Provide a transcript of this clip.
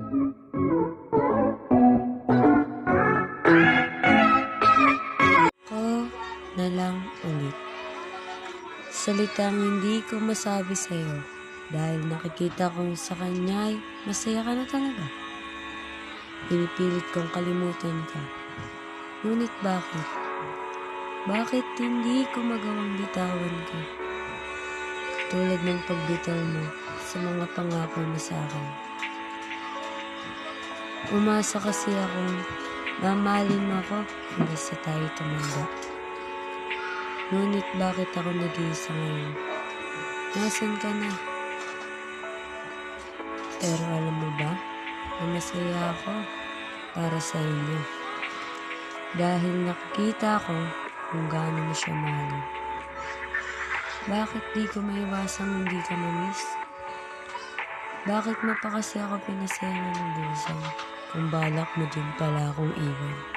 Ako na lang ulit. Salitang hindi ko masabi sa'yo dahil nakikita kong sa kanya'y masaya ka na talaga. Pinipilit kong kalimutan ka. Ngunit bakit? Bakit hindi ko magawang bitawan ka? Tulad ng pagbitaw mo sa mga pangako mo sa akin. Umasa kasi akong mamahalin mo ako hanggang sa tayo tumanda. Ngunit bakit ako nag-iisa ngayon? Nasaan ka na? Pero alam mo ba na masaya ako para sa inyo? Dahil nakikita ko kung gaano mo siya mahalin. Bakit di ko maiwasang hindi ka ma-miss? Bakit mo pa kasi ako pinasaya ng busan kung balak mo din pala akong iwan?